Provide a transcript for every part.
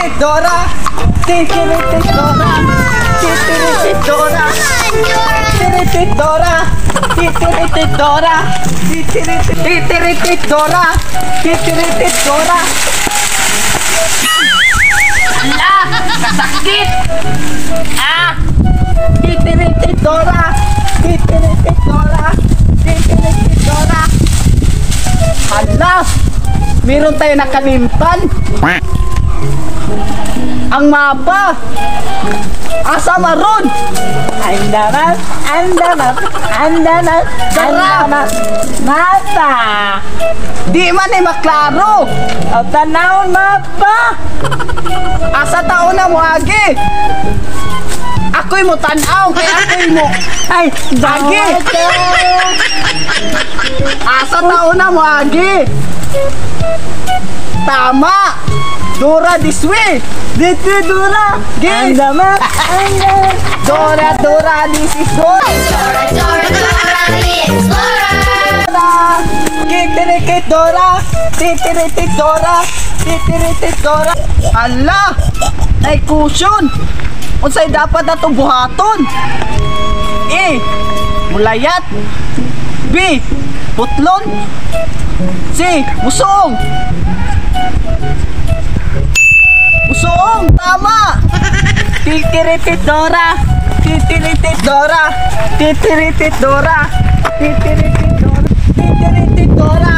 Titiritit Dora. Titiritit Dora. Titiritit Dora. Titiritit Dora. Titiritit Dora. Titiritit Dora. Titiritit Dora. Ala! Kasakit! Ah! Titiritit Dora. Titiritit Dora. Titiritit Dora. Hala! Meron tayo nakalimutan. Ang mapa. Asa maron? Andaman, andaman, andaman, andaman. Mapa. Di man ay maklaro. Ang tanawon mapa. Asa taon na mo agi? Ako'y mo tanaw, kaya ako'y mo. Ay, agi. Asa taon na mo agi? Tama. Dora this way. Dito Dora. Andaman, andaman. Dora, Dora, this is Dora. Dora, Dora, Dora the Explorer! Titirikit Dora. Titiritit Dora. Titiritit Dora. Ala! Ay cushion. Unsay dapat na itong buhaton? A. Mulayat. B. Putlon. C. Musong. Musong! Tama! Titiritit Dora. Titiritit Dora. Titiritit Dora. Titiritit Dora. Titiritit Dora.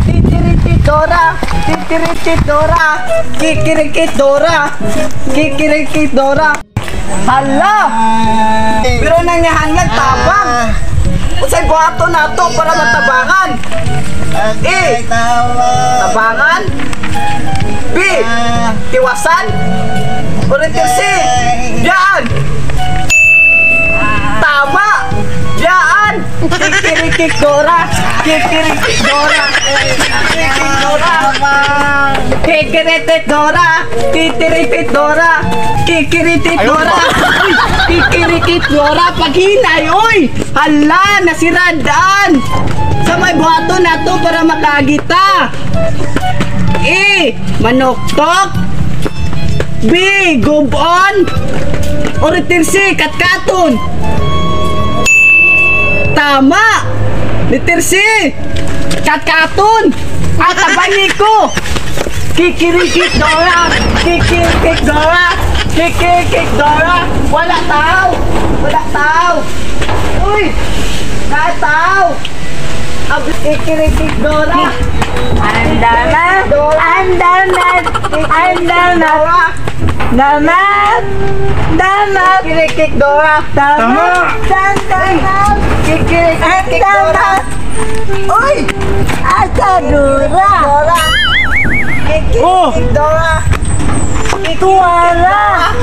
Titiritit Dora. Titiritit Dora. Kikirikit Dora. Kikirikit Dora. Hala! Pero nangyahangad tabang. Unsay buhaton nato para matabangan? A. Tabangan. B. Tiwasan. Ulitin C. Diyan. Tama. Diyan. Kikirikik Dora. Kikirikik Dora. Kikirikik Dora. Kikiritit Dora. Titiritit Dora. Kikiritit Dora. Kikirikit Dora. Paghinay, oy. Hala, nasiradaan. Sa may buhato na to para makagita. A. Manoktok. B. Gubon. Ulitin C. Katkaton. Tama. Letter C. Katkaton. At tabangi ko. Kikirikik Dora. Kikirikik Dora. Kikirikik Dora. Wala tao. Wala tao. Uy. Wala tao. Kikirikik Dora. Andaman. Andaman. Andaman. Damat. Damat. Kikirikik Dora. Tama. Andaman. Kikirikik Dora. Uy. Asa Dora. Kikirikik Dora. Tuwala.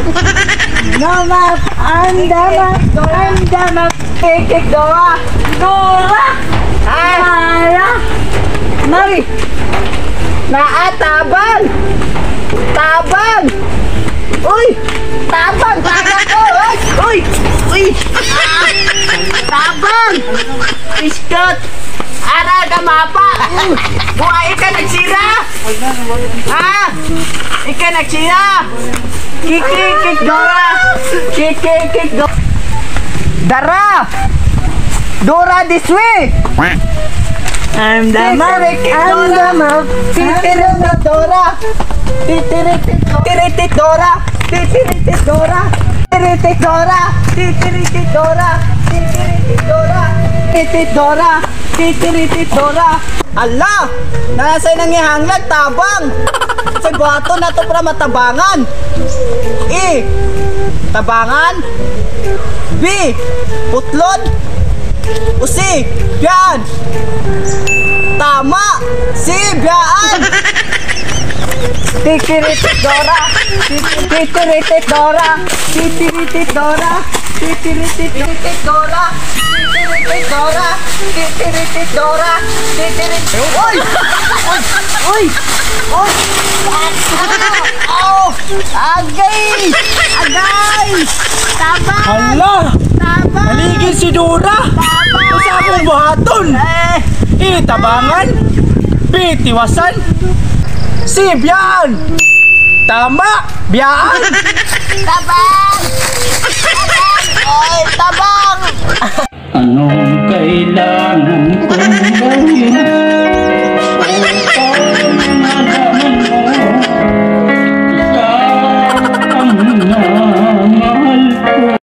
Damat. Andaman. Andaman. Kikirikik Dora. Dora. Tuwala. Mari. Naatabang. Tabang. Uy. Tabang. Tabang ko. Uy. Uy. Tabang. Iskot. Ara ka mapa. Buhay ka nagsira. Ha? Ika nagsira. Kikikik Dora. Kikikik Dora. Dara. Dora this way. I'm the map. I'm the map. Titiritit Dora. Titiritit Dora. Titiritit Dora. Titiritit Dora. Titiritit Dora. Titiritit Dora. Titiritit Dora. Titiritit Dora. Ala! Nasa'y nangihanglag tabang. Sa buhato na to para matabangan. E. Tabangan. B. Putlon. O C. Biyaan. Tama. C. Biyaan. Titiritit Dora. Titiritit Dora. Titiritit Dora. Titiritit Dora. Titiritit Dora. Titiritit Dora. Titiritit. Uy! Uy! Uy! Uy! Oh! Agay! Agay! Tabang! Hala! Tabang! Maligid si Dora! Tabang! Sa akong buhaton! Tabangan! B. Tiwasan! C. Biyaan! Tama! Biyaan! Tabang! Oy, tabang! Anong kailangan kong gawin upang malaman mo ikaw ang minamahal ko?